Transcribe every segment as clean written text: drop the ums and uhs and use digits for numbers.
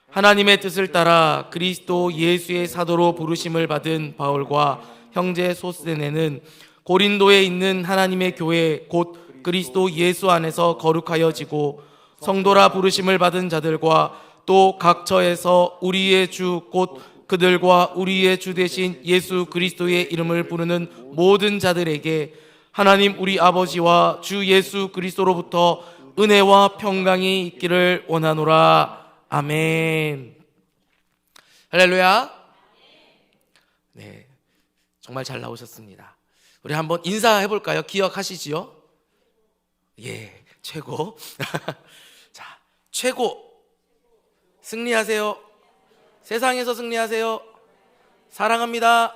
하나님의 뜻을 따라 그리스도 예수의 사도로 부르심을 받은 바울과 형제 소스데네는 고린도에 있는 하나님의 교회 곧 그리스도 예수 안에서 거룩하여지고 성도라 부르심을 받은 자들과 또 각 처에서 우리의 주 곧 그들과 우리의 주 되신 예수 그리스도의 이름을 부르는 모든 자들에게 하나님 우리 아버지와 주 예수 그리스도로부터 은혜와 평강이 있기를 원하노라. 아멘. 할렐루야. 네, 정말 잘 나오셨습니다. 우리 한번 인사해 볼까요? 기억하시지요? 예, 최고. 자, 최고. 승리하세요. 세상에서 승리하세요. 사랑합니다.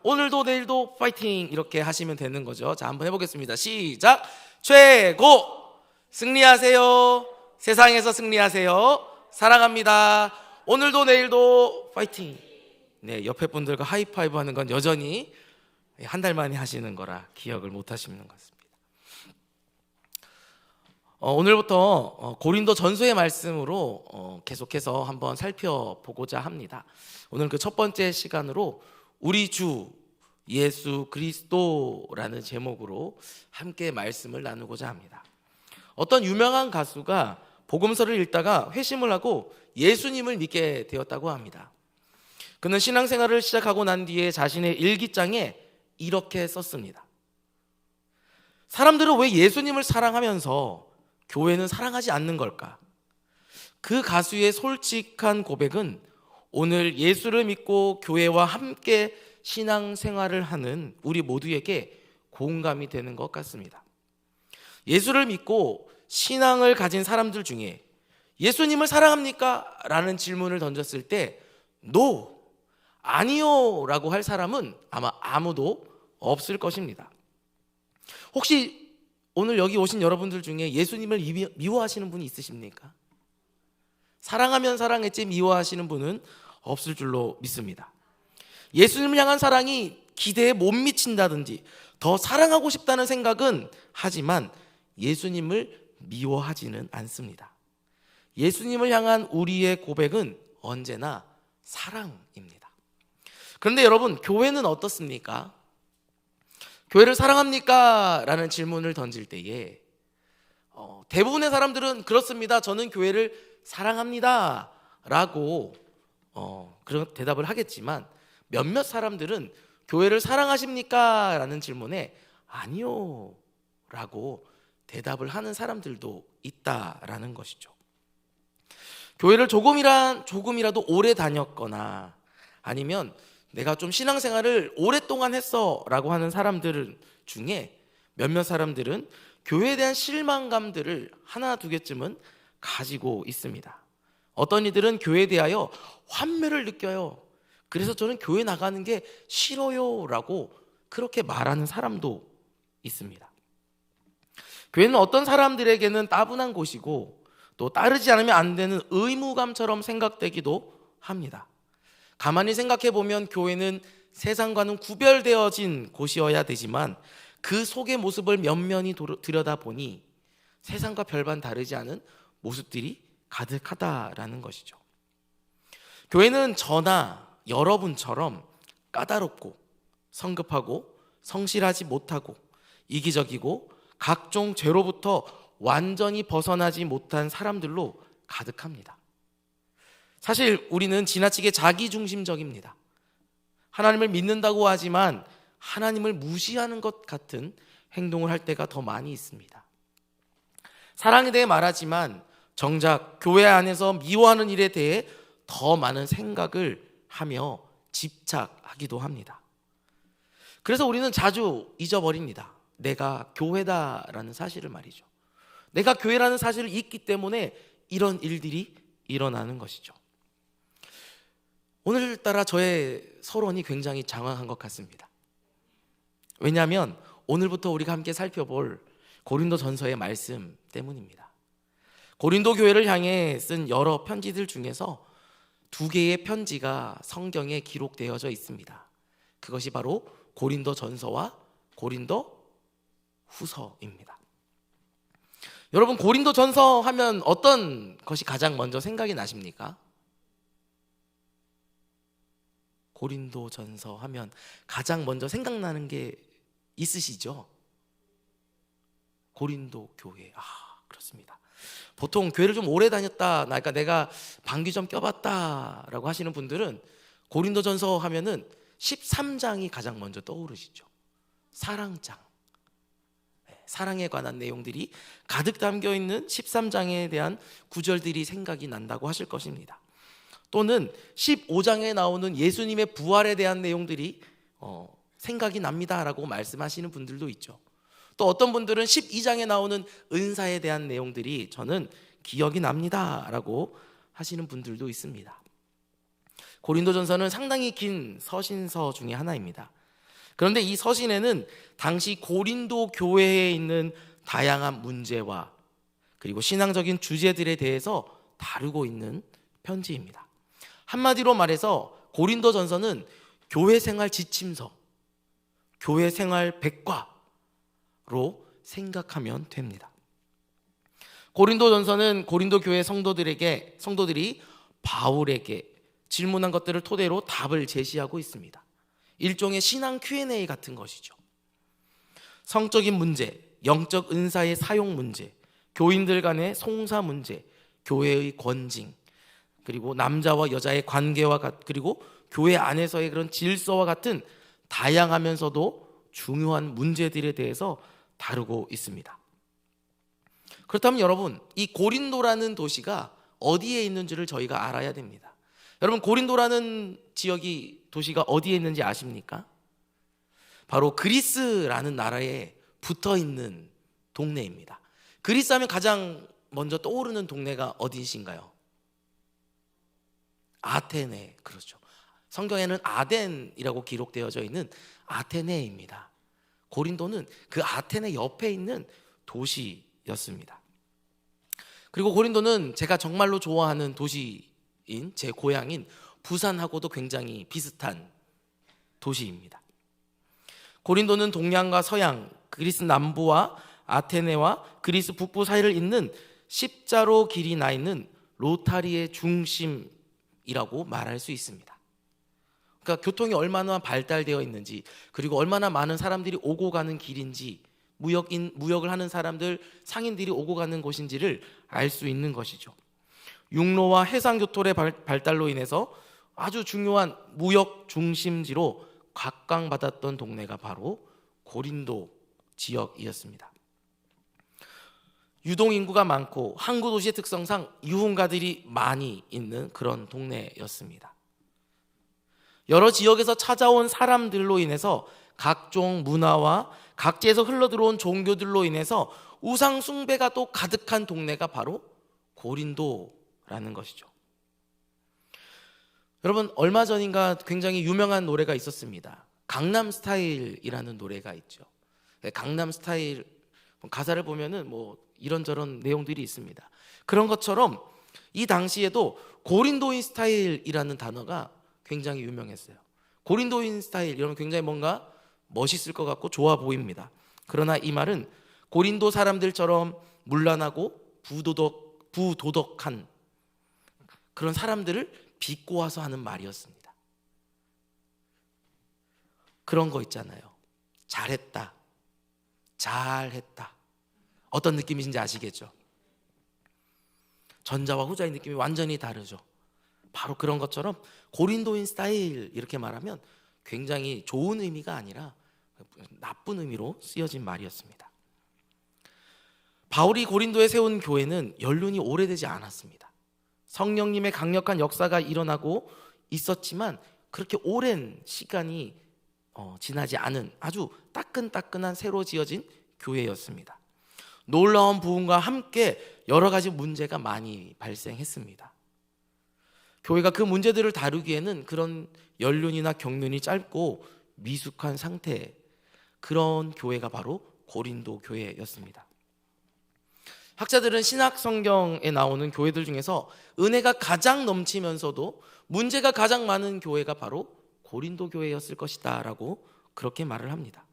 오늘도 내일도 파이팅 이렇게 하시면 되는 거죠. 자, 한번 해보겠습니다. 시작. 최고. 승리하세요. 세상에서 승리하세요. 사랑합니다. 오늘도 내일도 파이팅. 네, 옆에 분들과 하이파이브 하는 건 여전히 한 달 만에 하시는 거라 기억을 못 하시는 것 같습니다. 오늘부터 고린도 전서의 말씀으로 계속해서 한번 살펴보고자 합니다. 오늘 그 첫 번째 시간으로 우리 주 예수 그리스도라는 제목으로 함께 말씀을 나누고자 합니다. 어떤 유명한 가수가 복음서를 읽다가 회심을 하고 예수님을 믿게 되었다고 합니다. 그는 신앙생활을 시작하고 난 뒤에 자신의 일기장에 이렇게 썼습니다. 사람들은 왜 예수님을 사랑하면서 교회는 사랑하지 않는 걸까? 그 가수의 솔직한 고백은 오늘 예수를 믿고 교회와 함께 신앙생활을 하는 우리 모두에게 공감이 되는 것 같습니다. 예수를 믿고 신앙을 가진 사람들 중에 예수님을 사랑합니까? 라는 질문을 던졌을 때 No, 아니요 라고 할 사람은 아마 아무도 없을 것입니다. 혹시 오늘 여기 오신 여러분들 중에 예수님을 미워하시는 분이 있으십니까? 사랑하면 사랑했지 미워하시는 분은 없을 줄로 믿습니다. 예수님을 향한 사랑이 기대에 못 미친다든지 더 사랑하고 싶다는 생각은 하지만 예수님을 미워하지는 않습니다. 예수님을 향한 우리의 고백은 언제나 사랑입니다. 그런데 여러분, 교회는 어떻습니까? 교회를 사랑합니까? 라는 질문을 던질 때에 대부분의 사람들은 그렇습니다, 저는 교회를 사랑합니다 라고 그런 대답을 하겠지만 몇몇 사람들은 교회를 사랑하십니까? 라는 질문에 아니요 라고 대답을 하는 사람들도 있다라는 것이죠. 교회를 조금이라도 오래 다녔거나 아니면 내가 좀 신앙생활을 오랫동안 했어 라고 하는 사람들 중에 몇몇 사람들은 교회에 대한 실망감들을 하나 두 개쯤은 가지고 있습니다. 어떤 이들은 교회에 대하여 환멸을 느껴요. 그래서 저는 교회 나가는 게 싫어요 라고 그렇게 말하는 사람도 있습니다. 교회는 어떤 사람들에게는 따분한 곳이고 또 따르지 않으면 안 되는 의무감처럼 생각되기도 합니다. 가만히 생각해 보면 교회는 세상과는 구별되어진 곳이어야 되지만 그 속의 모습을 면면히 들여다보니 세상과 별반 다르지 않은 모습들이 가득하다라는 것이죠. 교회는 저나 여러분처럼 까다롭고 성급하고 성실하지 못하고 이기적이고 각종 죄로부터 완전히 벗어나지 못한 사람들로 가득합니다. 사실 우리는 지나치게 자기중심적입니다. 하나님을 믿는다고 하지만 하나님을 무시하는 것 같은 행동을 할 때가 더 많이 있습니다. 사랑에 대해 말하지만 정작 교회 안에서 미워하는 일에 대해 더 많은 생각을 하며 집착하기도 합니다. 그래서 우리는 자주 잊어버립니다. 내가 교회다라는 사실을 말이죠. 내가 교회라는 사실을 잊기 때문에 이런 일들이 일어나는 것이죠. 오늘따라 저의 서론이 굉장히 장황한 것 같습니다. 왜냐하면 오늘부터 우리가 함께 살펴볼 고린도 전서의 말씀 때문입니다. 고린도 교회를 향해 쓴 여러 편지들 중에서 두 개의 편지가 성경에 기록되어져 있습니다. 그것이 바로 고린도 전서와 고린도 후서입니다. 여러분, 고린도 전서 하면 어떤 것이 가장 먼저 생각이 나십니까? 고린도전서 하면 가장 먼저 생각나는 게 있으시죠? 고린도 교회. 그렇습니다. 보통 교회를 좀 오래 다녔다, 그러니까 내가 방귀 좀 껴봤다라고 하시는 분들은 고린도전서 하면은 13장이 가장 먼저 떠오르시죠. 사랑장. 사랑에 관한 내용들이 가득 담겨 있는 13장에 대한 구절들이 생각이 난다고 하실 것입니다. 또는 15장에 나오는 예수님의 부활에 대한 내용들이 생각이 납니다라고 말씀하시는 분들도 있죠. 또 어떤 분들은 12장에 나오는 은사에 대한 내용들이 저는 기억이 납니다라고 하시는 분들도 있습니다. 고린도전서는 상당히 긴 서신서 중에 하나입니다. 그런데 이 서신에는 당시 고린도 교회에 있는 다양한 문제와 그리고 신앙적인 주제들에 대해서 다루고 있는 편지입니다. 한마디로 말해서 고린도전서는 교회 생활 지침서, 교회 생활 백과로 생각하면 됩니다. 고린도전서는 고린도 교회 성도들이 바울에게 질문한 것들을 토대로 답을 제시하고 있습니다. 일종의 신앙 Q&A 같은 것이죠. 성적인 문제, 영적 은사의 사용 문제, 교인들 간의 송사 문제, 교회의 권징, 그리고 남자와 여자의 관계와 그리고 교회 안에서의 그런 질서와 같은 다양하면서도 중요한 문제들에 대해서 다루고 있습니다. 그렇다면 여러분, 이 고린도라는 도시가 어디에 있는지를 저희가 알아야 됩니다. 여러분, 고린도라는 도시가 어디에 있는지 아십니까? 바로 그리스라는 나라에 붙어 있는 동네입니다. 그리스 하면 가장 먼저 떠오르는 동네가 어디신가요? 아테네. 그렇죠. 성경에는 아덴이라고 기록되어져 있는 아테네입니다. 고린도는 그 아테네 옆에 있는 도시였습니다. 그리고 고린도는 제가 정말로 좋아하는 도시인 제 고향인 부산하고도 굉장히 비슷한 도시입니다. 고린도는 동양과 서양, 그리스 남부와 아테네와 그리스 북부 사이를 잇는 십자로 길이 나 있는 로타리의 중심이라고 말할 수 있습니다. 그러니까 교통이 얼마나 발달되어 있는지, 그리고 얼마나 많은 사람들이 오고 가는 길인지, 무역을 하는 사람들, 상인들이 오고 가는 곳인지를 알 수 있는 것이죠. 육로와 해상교통의 발달로 인해서 아주 중요한 무역 중심지로 각광받았던 동네가 바로 고린도 지역이었습니다. 유동인구가 많고 항구 도시의 특성상 유흥가들이 많이 있는 그런 동네였습니다. 여러 지역에서 찾아온 사람들로 인해서 각종 문화와 각지에서 흘러들어온 종교들로 인해서 우상 숭배가 또 가득한 동네가 바로 고린도라는 것이죠. 여러분, 얼마 전인가 굉장히 유명한 노래가 있었습니다. 강남 스타일이라는 노래가 있죠. 강남 스타일 가사를 보면은 뭐 이런저런 내용들이 있습니다. 그런 것처럼 이 당시에도 고린도인 스타일이라는 단어가 굉장히 유명했어요. 고린도인 스타일 이러면 굉장히 뭔가 멋있을 것 같고 좋아 보입니다. 그러나 이 말은 고린도 사람들처럼 문란하고 부도덕한 그런 사람들을 비꼬아서 하는 말이었습니다. 그런 거 있잖아요. 잘했다, 잘했다. 어떤 느낌인지 아시겠죠? 전자와 후자의 느낌이 완전히 다르죠. 바로 그런 것처럼 고린도인 스타일 이렇게 말하면 굉장히 좋은 의미가 아니라 나쁜 의미로 쓰여진 말이었습니다. 바울이 고린도에 세운 교회는 연륜이 오래되지 않았습니다. 성령님의 강력한 역사가 일어나고 있었지만 그렇게 오랜 시간이 지나지 않은 아주 따끈따끈한 새로 지어진 교회였습니다. 놀라운 부흥과 함께 여러 가지 문제가 많이 발생했습니다. 교회가 그 문제들을 다루기에는 그런 연륜이나 경륜이 짧고 미숙한 상태, 그런 교회가 바로 고린도 교회였습니다. 학자들은 신약 성경에 나오는 교회들 중에서 은혜가 가장 넘치면서도 문제가 가장 많은 교회가 바로 고린도 교회였을 것이다 라고 그렇게 말을 합니다.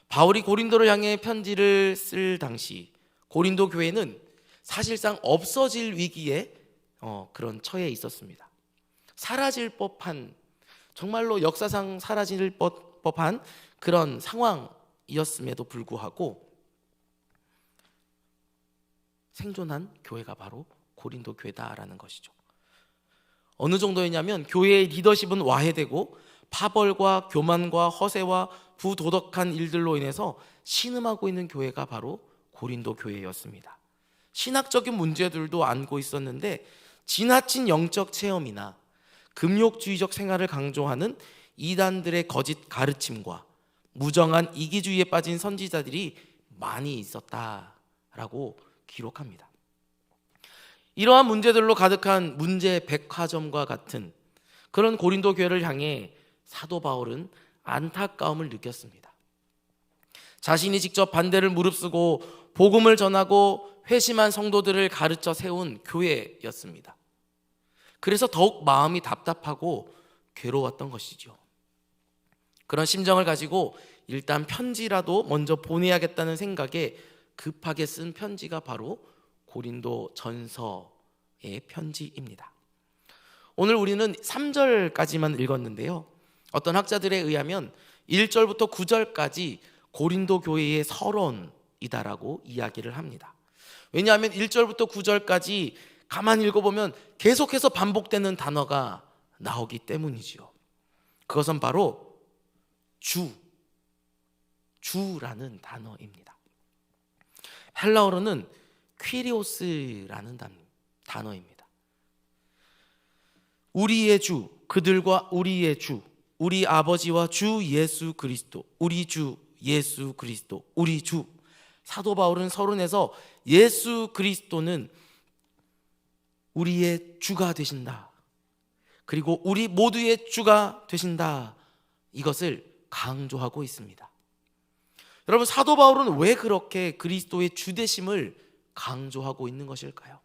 바울이 고린도를 향해 편지를 쓸 당시 고린도 교회는 사실상 없어질 위기에 그런 처해 있었습니다. 사라질 법한 정말로 역사상 사라질 법한 그런 상황이었음에도 불구하고 생존한 교회가 바로 고린도 교회다라는 것이죠. 어느 정도였냐면 교회의 리더십은 와해되고 파벌과 교만과 허세와 부도덕한 일들로 인해서 신음하고 있는 교회가 바로 고린도 교회였습니다. 신학적인 문제들도 안고 있었는데 지나친 영적 체험이나 금욕주의적 생활을 강조하는 이단들의 거짓 가르침과 무정한 이기주의에 빠진 선지자들이 많이 있었다라고 기록합니다. 이러한 문제들로 가득한 문제 백화점과 같은 그런 고린도 교회를 향해 사도 바울은 안타까움을 느꼈습니다. 자신이 직접 반대를 무릅쓰고 복음을 전하고 회심한 성도들을 가르쳐 세운 교회였습니다. 그래서 더욱 마음이 답답하고 괴로웠던 것이죠. 그런 심정을 가지고 일단 편지라도 먼저 보내야겠다는 생각에 급하게 쓴 편지가 바로 고린도 전서의 편지입니다. 오늘 우리는 3절까지만 읽었는데요, 어떤 학자들에 의하면 1절부터 9절까지 고린도 교회의 서론이다라고 이야기를 합니다. 왜냐하면 1절부터 9절까지 가만히 읽어보면 계속해서 반복되는 단어가 나오기 때문이지요. 그것은 바로 주라는 단어입니다. 헬라어로는 퀴리오스라는 단어입니다. 우리의 주, 그들과 우리의 주, 우리 아버지와 주 예수 그리스도, 우리 주 예수 그리스도, 우리 주. 사도 바울은 서론에서 예수 그리스도는 우리의 주가 되신다, 그리고 우리 모두의 주가 되신다, 이것을 강조하고 있습니다. 여러분, 사도 바울은 왜 그렇게 그리스도의 주되심을 강조하고 있는 것일까요?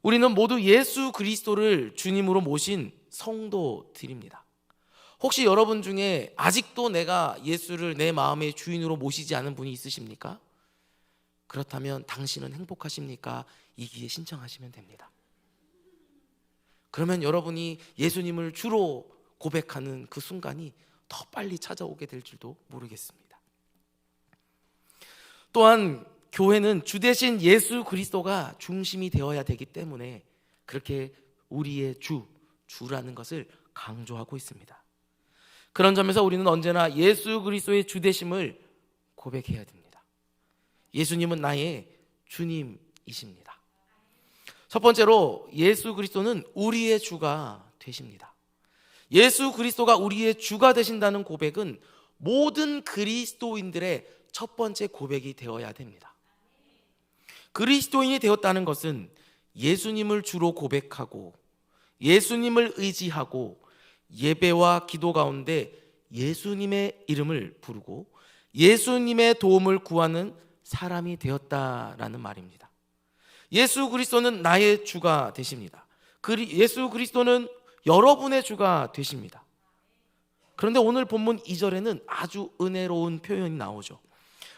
우리는 모두 예수 그리스도를 주님으로 모신 성도들입니다. 혹시 여러분 중에 아직도 내가 예수를 내 마음의 주인으로 모시지 않은 분이 있으십니까? 그렇다면 당신은 행복하십니까? 이기에 신청하시면 됩니다. 그러면 여러분이 예수님을 주로 고백하는 그 순간이 더 빨리 찾아오게 될 줄도 모르겠습니다. 또한 교회는 주 대신 예수 그리스도가 중심이 되어야 되기 때문에 그렇게 우리의 주라는 것을 강조하고 있습니다. 그런 점에서 우리는 언제나 예수 그리스도의 주 되심을 고백해야 됩니다. 예수님은 나의 주님이십니다. 첫 번째로 예수 그리스도는 우리의 주가 되십니다. 예수 그리스도가 우리의 주가 되신다는 고백은 모든 그리스도인들의 첫 번째 고백이 되어야 됩니다. 그리스도인이 되었다는 것은 예수님을 주로 고백하고 예수님을 의지하고 예배와 기도 가운데 예수님의 이름을 부르고 예수님의 도움을 구하는 사람이 되었다라는 말입니다. 예수 그리스도는 나의 주가 되십니다. 예수 그리스도는 여러분의 주가 되십니다. 그런데 오늘 본문 2절에는 아주 은혜로운 표현이 나오죠.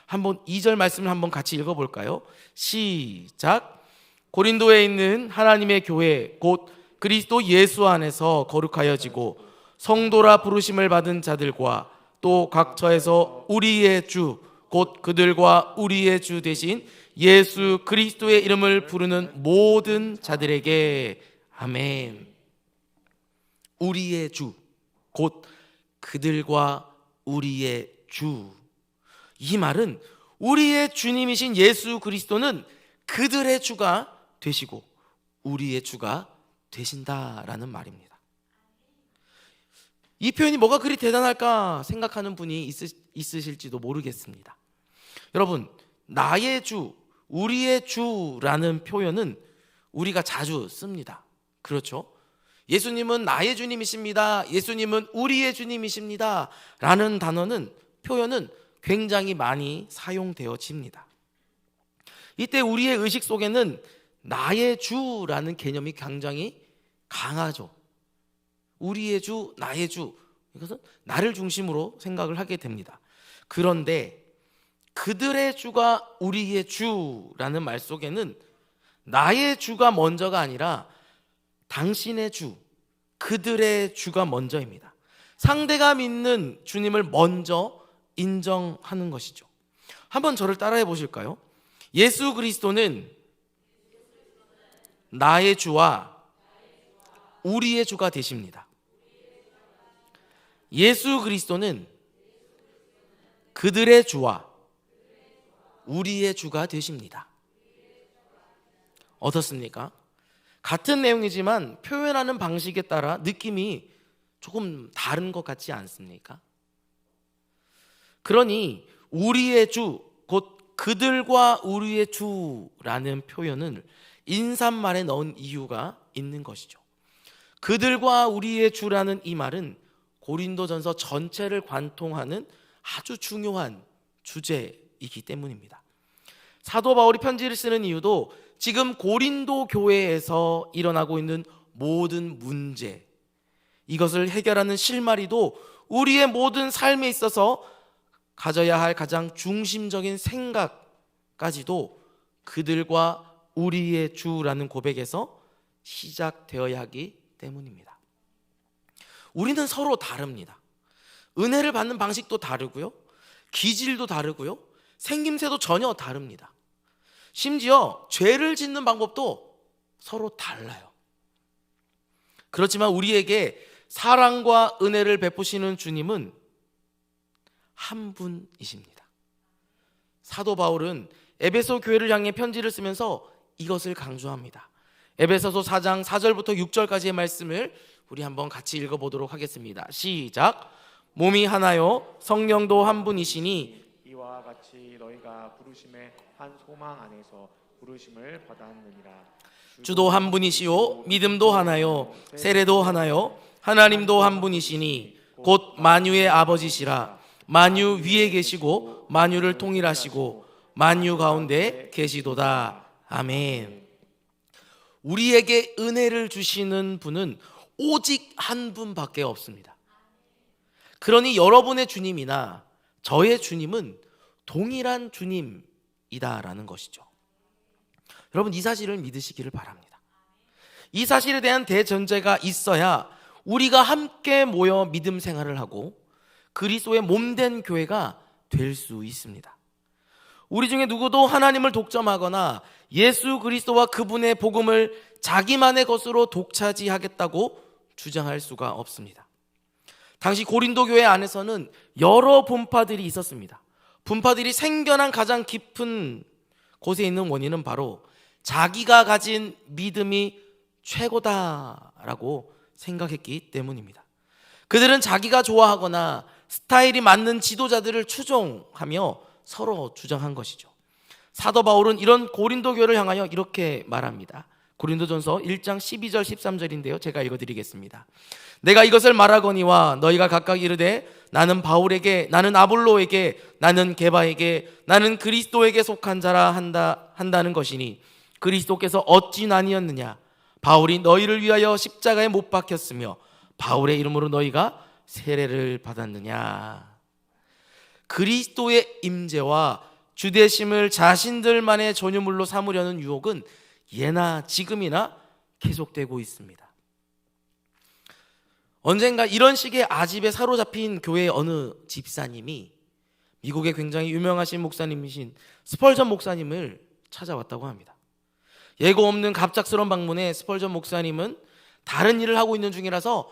한번 2절 말씀을 한번 같이 읽어볼까요? 시작. 고린도에 있는 하나님의 교회 곧 그리스도 예수 안에서 거룩하여지고 성도라 부르심을 받은 자들과 또 각처에서 우리의 주 곧 그들과 우리의 주 되신 예수 그리스도의 이름을 부르는 모든 자들에게 아멘. 우리의 주 곧 그들과 우리의 주. 이 말은 우리의 주님이신 예수 그리스도는 그들의 주가 되시고 우리의 주가 되신다라는 말입니다. 이 표현이 뭐가 그리 대단할까 생각하는 분이 있으실지도 모르겠습니다. 여러분, 나의 주, 우리의 주라는 표현은 우리가 자주 씁니다. 그렇죠? 예수님은 나의 주님이십니다. 예수님은 우리의 주님이십니다. 라는 표현은 굉장히 많이 사용되어집니다. 이때 우리의 의식 속에는 나의 주라는 개념이 굉장히 강하죠. 우리의 주, 나의 주, 이것은 나를 중심으로 생각을 하게 됩니다. 그런데 그들의 주가 우리의 주라는 말 속에는 나의 주가 먼저가 아니라 당신의 주, 그들의 주가 먼저입니다. 상대가 믿는 주님을 먼저 인정하는 것이죠. 한번 저를 따라해 보실까요? 예수 그리스도는 나의 주와 우리의 주가 되십니다. 예수 그리스도는 그들의 주와 우리의 주가 되십니다. 어떻습니까? 같은 내용이지만 표현하는 방식에 따라 느낌이 조금 다른 것 같지 않습니까? 그러니 우리의 주, 곧 그들과 우리의 주라는 표현을 인사말에 넣은 이유가 있는 것이죠. 그들과 우리의 주라는 이 말은 고린도전서 전체를 관통하는 아주 중요한 주제이기 때문입니다. 사도 바울이 편지를 쓰는 이유도 지금 고린도 교회에서 일어나고 있는 모든 문제, 이것을 해결하는 실마리도 우리의 모든 삶에 있어서 가져야 할 가장 중심적인 생각까지도 그들과 우리의 주라는 고백에서 시작되어야 하기 때문입니다. 우리는 서로 다릅니다. 은혜를 받는 방식도 다르고요, 기질도 다르고요, 생김새도 전혀 다릅니다. 심지어 죄를 짓는 방법도 서로 달라요. 그렇지만 우리에게 사랑과 은혜를 베푸시는 주님은 한 분이십니다. 사도 바울은 에베소 교회를 향해 편지를 쓰면서 이것을 강조합니다. 에베소서 4장 4절부터 6절까지의 말씀을 우리 한번 같이 읽어보도록 하겠습니다. 시작. 몸이 하나요 성령도 한 분이시니 이와 같이 너희가 부르심의 한 소망 안에서 부르심을 받았느니라. 주도 한 분이시요 믿음도 하나요 세례도 하나요 하나님도 한 분이시니 곧 만유의 아버지시라. 만유 위에 계시고 만유를 통일하시고 만유 가운데 계시도다. 아멘. 우리에게 은혜를 주시는 분은 오직 한 분밖에 없습니다. 그러니 여러분의 주님이나 저의 주님은 동일한 주님이다라는 것이죠. 여러분, 이 사실을 믿으시기를 바랍니다. 이 사실에 대한 대전제가 있어야 우리가 함께 모여 믿음 생활을 하고 그리스도의 몸된 교회가 될 수 있습니다. 우리 중에 누구도 하나님을 독점하거나 예수 그리스도와 그분의 복음을 자기만의 것으로 독차지하겠다고 주장할 수가 없습니다. 당시 고린도 교회 안에서는 여러 분파들이 있었습니다. 분파들이 생겨난 가장 깊은 곳에 있는 원인은 바로 자기가 가진 믿음이 최고다라고 생각했기 때문입니다. 그들은 자기가 좋아하거나 스타일이 맞는 지도자들을 추종하며 서로 주장한 것이죠. 사도 바울은 이런 고린도 교회를 향하여 이렇게 말합니다. 고린도전서 1장 12절 13절인데요, 제가 읽어드리겠습니다. 내가 이것을 말하거니와 너희가 각각 이르되 나는 바울에게, 나는 아볼로에게, 나는 게바에게, 나는 그리스도에게 속한 자라 한다는 것이니 그리스도께서 어찌 나뉘었느냐? 바울이 너희를 위하여 십자가에 못 박혔으며 바울의 이름으로 너희가 세례를 받았느냐? 그리스도의 임재와 주되심을 자신들만의 전유물로 삼으려는 유혹은 예나 지금이나 계속되고 있습니다. 언젠가 이런 식의 아집에 사로잡힌 교회의 어느 집사님이 미국의 굉장히 유명하신 목사님이신 스펄전 목사님을 찾아왔다고 합니다. 예고 없는 갑작스러운 방문에 스펄전 목사님은 다른 일을 하고 있는 중이라서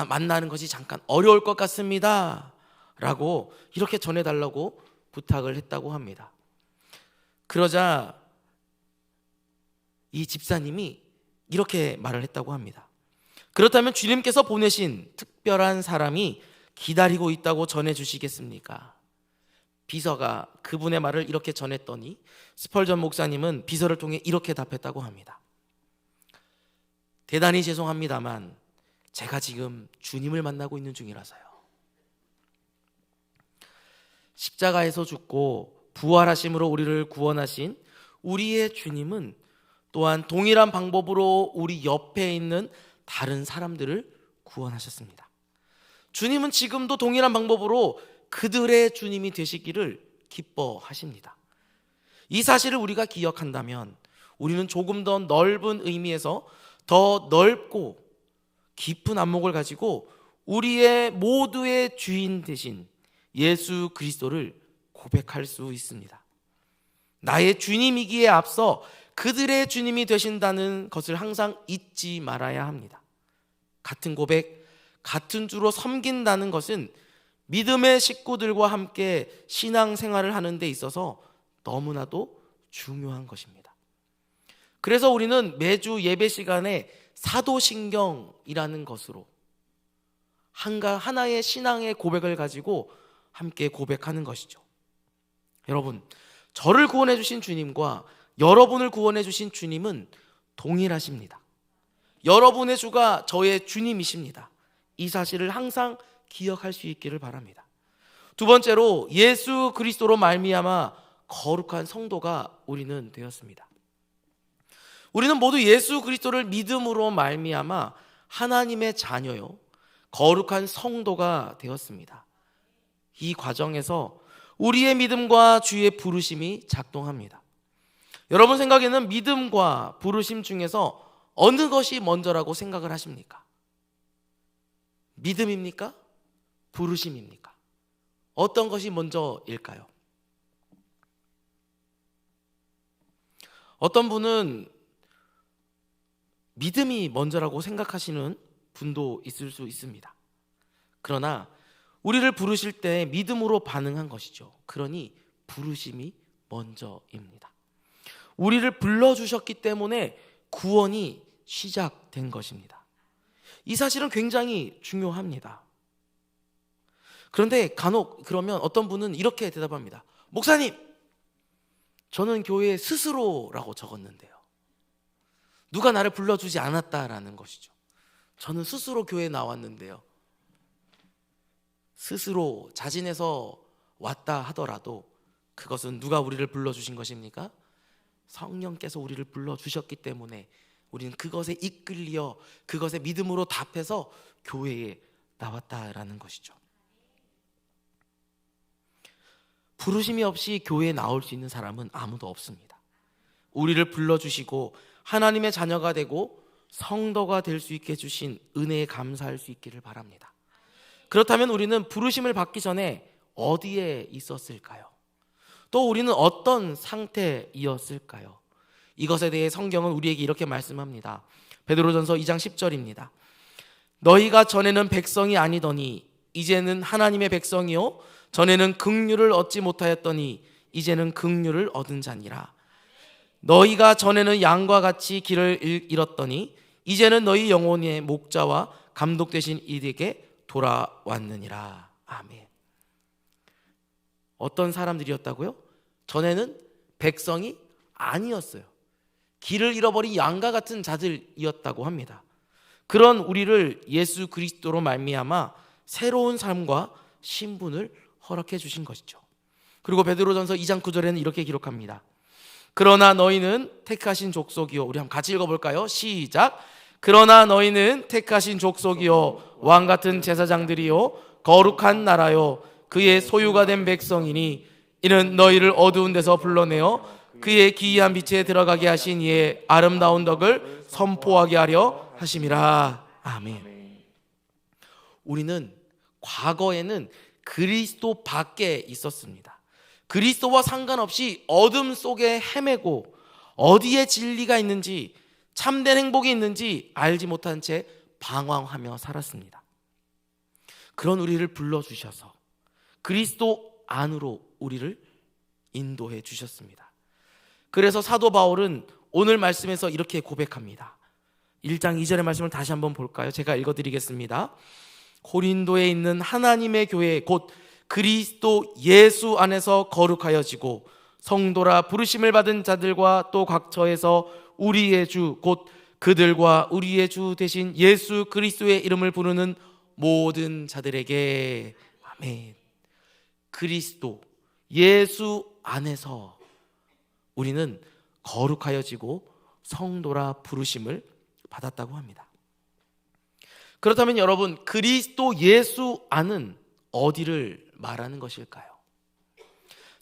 만나는 것이 잠깐 어려울 것 같습니다 라고 이렇게 전해달라고 부탁을 했다고 합니다. 그러자 이 집사님이 이렇게 말을 했다고 합니다. 그렇다면 주님께서 보내신 특별한 사람이 기다리고 있다고 전해주시겠습니까? 비서가 그분의 말을 이렇게 전했더니 스펄전 목사님은 비서를 통해 이렇게 답했다고 합니다. 대단히 죄송합니다만 제가 지금 주님을 만나고 있는 중이라서요. 십자가에서 죽고 부활하심으로 우리를 구원하신 우리의 주님은 또한 동일한 방법으로 우리 옆에 있는 다른 사람들을 구원하셨습니다. 주님은 지금도 동일한 방법으로 그들의 주님이 되시기를 기뻐하십니다. 이 사실을 우리가 기억한다면 우리는 조금 더 넓은 의미에서 더 넓고 깊은 안목을 가지고 우리의 모두의 주인 되신 예수 그리스도를 고백할 수 있습니다. 나의 주님이기에 앞서 그들의 주님이 되신다는 것을 항상 잊지 말아야 합니다. 같은 고백, 같은 주로 섬긴다는 것은 믿음의 식구들과 함께 신앙생활을 하는 데 있어서 너무나도 중요한 것입니다. 그래서 우리는 매주 예배 시간에 사도신경이라는 것으로 하나의 신앙의 고백을 가지고 함께 고백하는 것이죠. 여러분, 저를 구원해 주신 주님과 여러분을 구원해 주신 주님은 동일하십니다. 여러분의 주가 저의 주님이십니다. 이 사실을 항상 기억할 수 있기를 바랍니다. 두 번째로, 예수 그리스도로 말미암아 거룩한 성도가 우리는 되었습니다. 우리는 모두 예수 그리스도를 믿음으로 말미암아 하나님의 자녀요, 거룩한 성도가 되었습니다. 이 과정에서 우리의 믿음과 주의 부르심이 작동합니다. 여러분 생각에는 믿음과 부르심 중에서 어느 것이 먼저라고 생각을 하십니까? 믿음입니까? 부르심입니까? 어떤 것이 먼저일까요? 어떤 분은 믿음이 먼저라고 생각하시는 분도 있을 수 있습니다. 그러나 우리를 부르실 때 믿음으로 반응한 것이죠. 그러니 부르심이 먼저입니다. 우리를 불러주셨기 때문에 구원이 시작된 것입니다. 이 사실은 굉장히 중요합니다. 그런데 간혹 그러면 어떤 분은 이렇게 대답합니다. 목사님, 저는 교회 스스로라고 적었는데요. 누가 나를 불러주지 않았다라는 것이죠. 저는 스스로 교회에 나왔는데요. 스스로 자진해서 왔다 하더라도 그것은 누가 우리를 불러주신 것입니까? 성령께서 우리를 불러주셨기 때문에 우리는 그것에 이끌려 그것에 믿음으로 답해서 교회에 나왔다라는 것이죠. 부르심이 없이 교회에 나올 수 있는 사람은 아무도 없습니다. 우리를 불러주시고 하나님의 자녀가 되고 성도가 될 수 있게 해주신 은혜에 감사할 수 있기를 바랍니다. 그렇다면 우리는 부르심을 받기 전에 어디에 있었을까요? 또 우리는 어떤 상태이었을까요? 이것에 대해 성경은 우리에게 이렇게 말씀합니다. 베드로전서 2장 10절입니다. 너희가 전에는 백성이 아니더니 이제는 하나님의 백성이요 전에는 긍휼을 얻지 못하였더니 이제는 긍휼을 얻은 자니라. 너희가 전에는 양과 같이 길을 잃었더니 이제는 너희 영혼의 목자와 감독 되신 이에게 돌아왔느니라. 아멘. 어떤 사람들이었다고요? 전에는 백성이 아니었어요. 길을 잃어버린 양과 같은 자들이었다고 합니다. 그런 우리를 예수 그리스도로 말미암아 새로운 삶과 신분을 허락해 주신 것이죠. 그리고 베드로전서 2장 9절에는 이렇게 기록합니다. 그러나 너희는 택하신 족속이요. 우리 한번 같이 읽어볼까요? 시작. 그러나 너희는 택하신 족속이요 왕같은 제사장들이요 거룩한 나라요 그의 소유가 된 백성이니 이는 너희를 어두운 데서 불러내어 그의 기이한 빛에 들어가게 하신 이의 아름다운 덕을 선포하게 하려 하심이라. 아멘. 우리는 과거에는 그리스도 밖에 있었습니다. 그리스도와 상관없이 어둠 속에 헤매고 어디에 진리가 있는지 참된 행복이 있는지 알지 못한 채 방황하며 살았습니다. 그런 우리를 불러주셔서 그리스도 안으로 우리를 인도해 주셨습니다. 그래서 사도 바울은 오늘 말씀에서 이렇게 고백합니다. 1장 2절의 말씀을 다시 한번 볼까요? 제가 읽어드리겠습니다. 고린도에 있는 하나님의 교회 곧 그리스도 예수 안에서 거룩하여지고 성도라 부르심을 받은 자들과 또 각처에서 우리의 주 곧 그들과 우리의 주 대신 예수 그리스도의 이름을 부르는 모든 자들에게. 아멘. 그리스도 예수 안에서 우리는 거룩하여지고 성도라 부르심을 받았다고 합니다. 그렇다면 여러분, 그리스도 예수 안은 어디를 말하는 것일까요?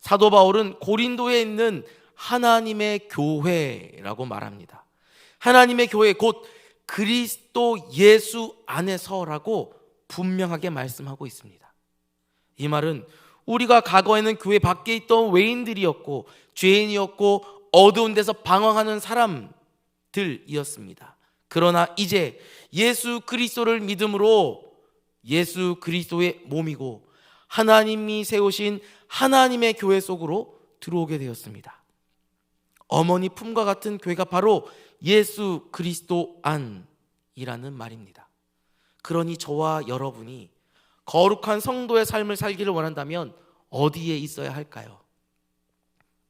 사도 바울은 고린도에 있는 하나님의 교회라고 말합니다. 하나님의 교회 곧 그리스도 예수 안에서라고 분명하게 말씀하고 있습니다. 이 말은 우리가 과거에는 교회 밖에 있던 외인들이었고 죄인이었고 어두운 데서 방황하는 사람들이었습니다. 그러나 이제 예수 그리스도를 믿음으로 예수 그리스도의 몸이고 하나님이 세우신 하나님의 교회 속으로 들어오게 되었습니다. 어머니 품과 같은 교회가 바로 예수 그리스도 안이라는 말입니다. 그러니 저와 여러분이 거룩한 성도의 삶을 살기를 원한다면 어디에 있어야 할까요?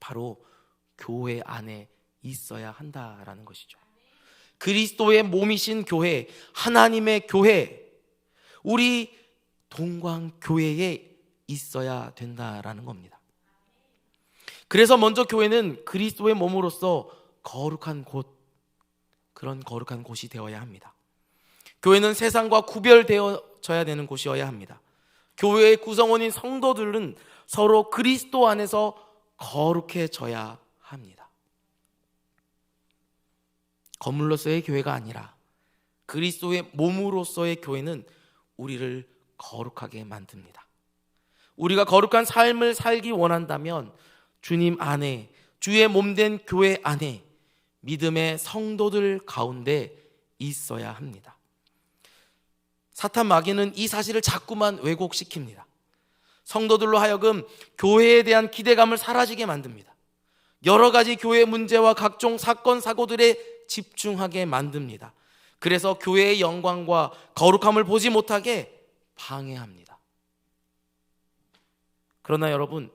바로 교회 안에 있어야 한다라는 것이죠. 그리스도의 몸이신 교회, 하나님의 교회, 우리 동광교회에 있어야 된다라는 겁니다. 그래서 먼저 교회는 그리스도의 몸으로서 거룩한 곳, 그런 거룩한 곳이 되어야 합니다. 교회는 세상과 구별되어져야 되는 곳이어야 합니다. 교회의 구성원인 성도들은 서로 그리스도 안에서 거룩해져야 합니다. 건물로서의 교회가 아니라 그리스도의 몸으로서의 교회는 우리를 거룩하게 만듭니다. 우리가 거룩한 삶을 살기 원한다면 주님 안에, 주의 몸된 교회 안에 믿음의 성도들 가운데 있어야 합니다. 사탄 마귀는 이 사실을 자꾸만 왜곡시킵니다. 성도들로 하여금 교회에 대한 기대감을 사라지게 만듭니다. 여러 가지 교회 문제와 각종 사건 사고들에 집중하게 만듭니다. 그래서 교회의 영광과 거룩함을 보지 못하게 방해합니다. 그러나 여러분,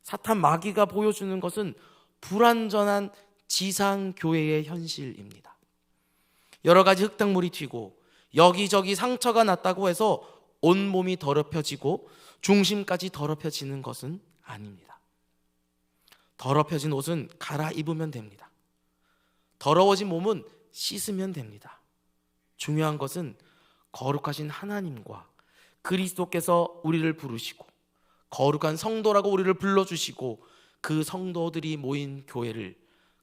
사탄 마귀가 보여주는 것은 불완전한 지상교회의 현실입니다. 여러 가지 흙탕물이 튀고 여기저기 상처가 났다고 해서 온몸이 더럽혀지고 중심까지 더럽혀지는 것은 아닙니다. 더럽혀진 옷은 갈아입으면 됩니다. 더러워진 몸은 씻으면 됩니다. 중요한 것은 거룩하신 하나님과 그리스도께서 우리를 부르시고 거룩한 성도라고 우리를 불러주시고 그 성도들이 모인 교회를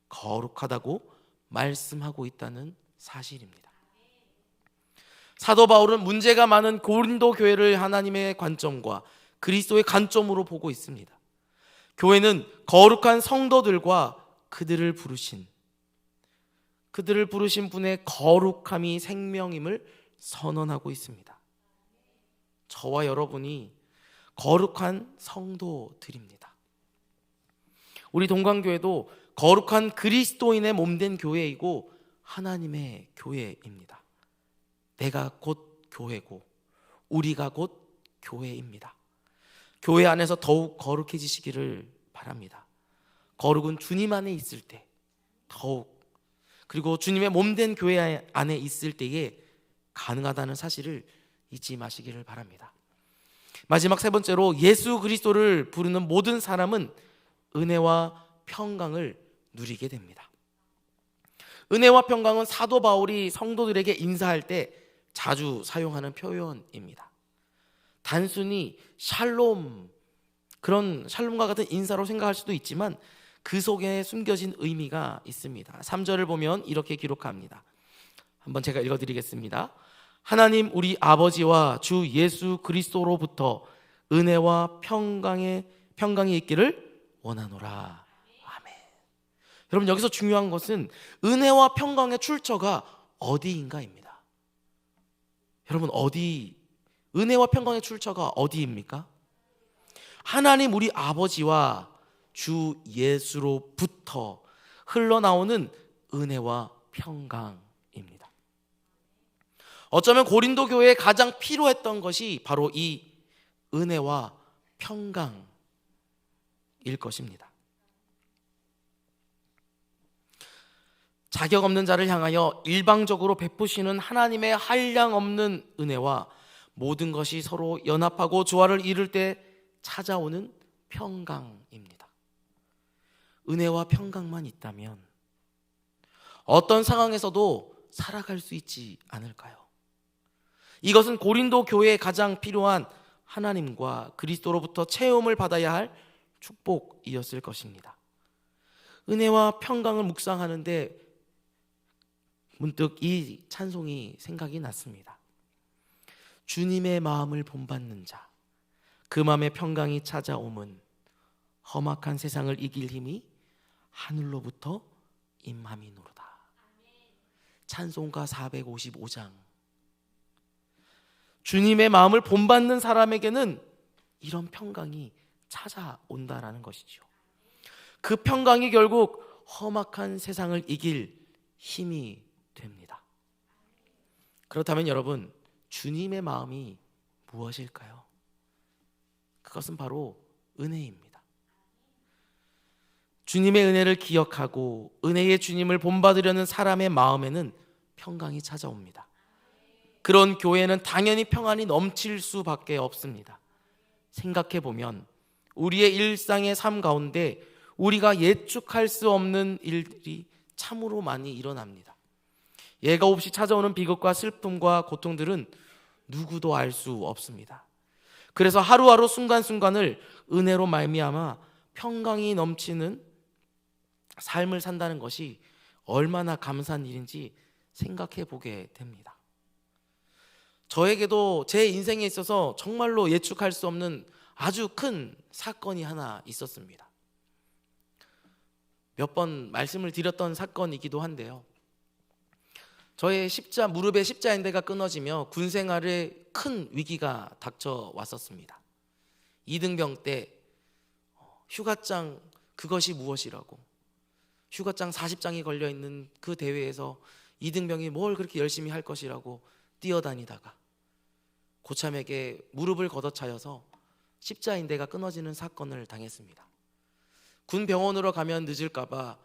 거룩하다고 말씀하고 있다는 사실입니다. 사도 바울은 문제가 많은 고린도 교회를 하나님의 관점과 그리스도의 관점으로 보고 있습니다. 교회는 거룩한 성도들과 그들을 부르신 분의 거룩함이 생명임을 선언하고 있습니다. 저와 여러분이 거룩한 성도들입니다. 우리 동광교회도 거룩한 그리스도인의 몸된 교회이고 하나님의 교회입니다. 내가 곧 교회고 우리가 곧 교회입니다. 교회 안에서 더욱 거룩해지시기를 바랍니다. 거룩은 주님 안에 있을 때 더욱, 그리고 주님의 몸된 교회 안에 있을 때에 가능하다는 사실을 잊지 마시기를 바랍니다. 마지막 세 번째로, 예수 그리스도를 부르는 모든 사람은 은혜와 평강을 누리게 됩니다. 은혜와 평강은 사도 바울이 성도들에게 인사할 때 자주 사용하는 표현입니다. 단순히 샬롬, 그런 샬롬과 같은 인사로 생각할 수도 있지만 그 속에 숨겨진 의미가 있습니다. 3절을 보면 이렇게 기록합니다. 한번 제가 읽어드리겠습니다. 하나님 우리 아버지와 주 예수 그리스도로부터 은혜와 평강이 있기를 원하노라. 아멘. 여러분, 여기서 중요한 것은 은혜와 평강의 출처가 어디인가입니다. 여러분, 은혜와 평강의 출처가 어디입니까? 하나님 우리 아버지와 주 예수로부터 흘러나오는 은혜와 평강입니다. 어쩌면 고린도 교회에 가장 필요했던 것이 바로 이 은혜와 평강일 것입니다. 자격 없는 자를 향하여 일방적으로 베푸시는 하나님의 한량없는 은혜와 모든 것이 서로 연합하고 조화를 이룰 때 찾아오는 평강입니다. 은혜와 평강만 있다면 어떤 상황에서도 살아갈 수 있지 않을까요? 이것은 고린도 교회에 가장 필요한 하나님과 그리스도로부터 체험을 받아야 할 축복이었을 것입니다. 은혜와 평강을 묵상하는데 문득 이 찬송이 생각이 났습니다. 주님의 마음을 본받는 자, 그 마음의 평강이 찾아옴은 험악한 세상을 이길 힘이 하늘로부터 임함이노로다. 찬송가 455장. 주님의 마음을 본받는 사람에게는 이런 평강이 찾아온다라는 것이죠. 그 평강이 결국 험악한 세상을 이길 힘이 됩니다. 그렇다면 여러분, 주님의 마음이 무엇일까요? 그것은 바로 은혜입니다. 주님의 은혜를 기억하고 은혜의 주님을 본받으려는 사람의 마음에는 평강이 찾아옵니다. 그런 교회는 당연히 평안이 넘칠 수밖에 없습니다. 생각해 보면 우리의 일상의 삶 가운데 우리가 예측할 수 없는 일들이 참으로 많이 일어납니다. 예가 없이 찾아오는 비극과 슬픔과 고통들은 누구도 알 수 없습니다. 그래서 하루하루 순간순간을 은혜로 말미암아 평강이 넘치는 삶을 산다는 것이 얼마나 감사한 일인지 생각해 보게 됩니다. 저에게도 제 인생에 있어서 정말로 예측할 수 없는 아주 큰 사건이 하나 있었습니다. 몇 번 말씀을 드렸던 사건이기도 한데요. 저의 무릎에 십자인대가 끊어지며 군 생활에 큰 위기가 닥쳐왔었습니다. 이등병 때 휴가장 그것이 무엇이라고, 휴가장 40장이 걸려있는 그 대회에서 이등병이 뭘 그렇게 열심히 할 것이라고 뛰어다니다가 고참에게 무릎을 걷어차여서 십자인대가 끊어지는 사건을 당했습니다. 군 병원으로 가면 늦을까봐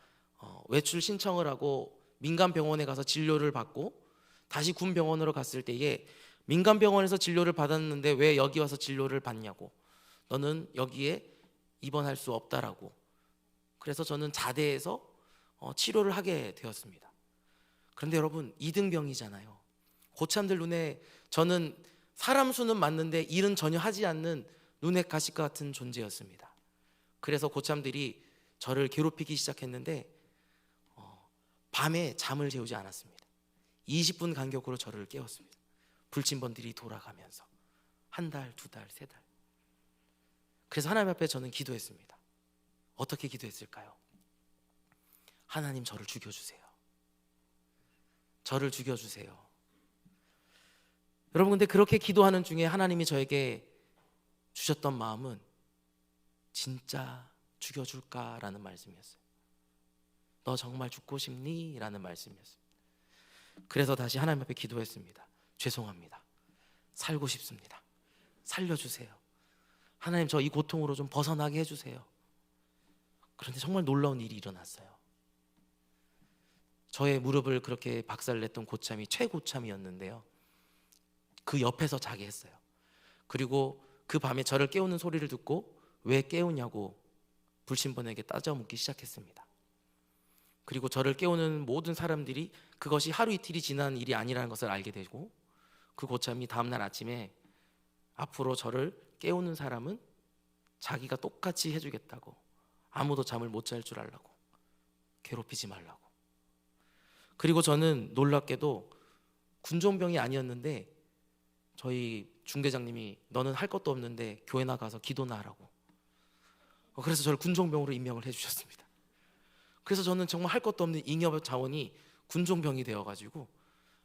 외출 신청을 하고 민간 병원에 가서 진료를 받고 다시 군 병원으로 갔을 때에 민간 병원에서 진료를 받았는데 왜 여기 와서 진료를 받냐고, 너는 여기에 입원할 수 없다라고. 그래서 저는 자대에서 치료를 하게 되었습니다. 그런데 여러분, 이등병이잖아요. 고참들 눈에 저는 사람 수는 맞는데 일은 전혀 하지 않는 눈에 가시과 같은 존재였습니다. 그래서 고참들이 저를 괴롭히기 시작했는데 밤에 잠을 재우지 않았습니다. 20분 간격으로 저를 깨웠습니다. 불침번들이 돌아가면서 한 달, 두 달, 세 달. 그래서 하나님 앞에 저는 기도했습니다. 어떻게 기도했을까요? 하나님, 저를 죽여주세요. 저를 죽여주세요. 여러분, 근데 그렇게 기도하는 중에 하나님이 저에게 주셨던 마음은 진짜 죽여줄까라는 말씀이었어요. 너 정말 죽고 싶니? 라는 말씀이었어요. 그래서 다시 하나님 앞에 기도했습니다. 죄송합니다. 살고 싶습니다. 살려주세요. 하나님, 저 이 고통으로 좀 벗어나게 해주세요. 그런데 정말 놀라운 일이 일어났어요. 저의 무릎을 그렇게 박살냈던 고참이 최고참이었는데요, 그 옆에서 자게 했어요. 그리고 그 밤에 저를 깨우는 소리를 듣고 왜 깨우냐고 불침번에게 따져 묻기 시작했습니다. 그리고 저를 깨우는 모든 사람들이 그것이 하루 이틀이 지난 일이 아니라는 것을 알게 되고, 그 고참이 다음날 아침에 앞으로 저를 깨우는 사람은 자기가 똑같이 해주겠다고, 아무도 잠을 못 잘 줄 알라고, 괴롭히지 말라고. 그리고 저는 놀랍게도 군종병이 아니었는데 저희 중대장님이 너는 할 것도 없는데 교회 나가서 기도나 하라고, 그래서 저를 군종병으로 임명을 해주셨습니다. 그래서 저는 정말 할 것도 없는 잉여 자원이 군종병이 되어가지고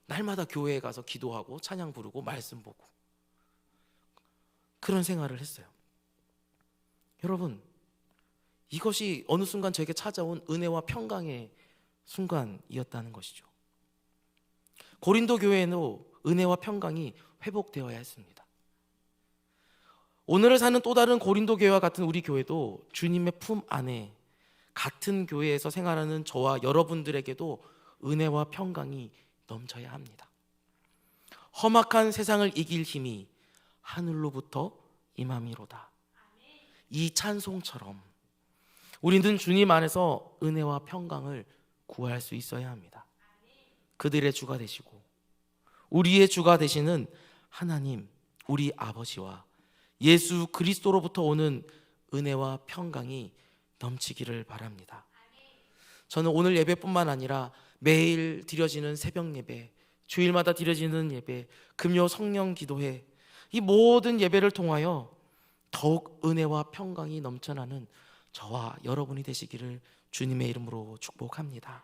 날마다 교회에 가서 기도하고 찬양 부르고 말씀 보고 그런 생활을 했어요. 여러분, 이것이 어느 순간 저에게 찾아온 은혜와 평강의 순간이었다는 것이죠. 고린도 교회에도 은혜와 평강이 회복되어야 했습니다. 오늘을 사는 또 다른 고린도 교회와 같은 우리 교회도 주님의 품 안에 같은 교회에서 생활하는 저와 여러분들에게도 은혜와 평강이 넘쳐야 합니다. 험악한 세상을 이길 힘이 하늘로부터 임함이로다. 이 찬송처럼 우리는 주님 안에서 은혜와 평강을 구할 수 있어야 합니다. 그들의 주가 되시고 우리의 주가 되시는 하나님, 우리 아버지와 예수 그리스도로부터 오는 은혜와 평강이 넘치기를 바랍니다. 저는 오늘 예배뿐만 아니라 매일 드려지는 새벽 예배, 주일마다 드려지는 예배, 금요 성령 기도회, 이 모든 예배를 통하여 더욱 은혜와 평강이 넘쳐나는 저와 여러분이 되시기를 주님의 이름으로 축복합니다.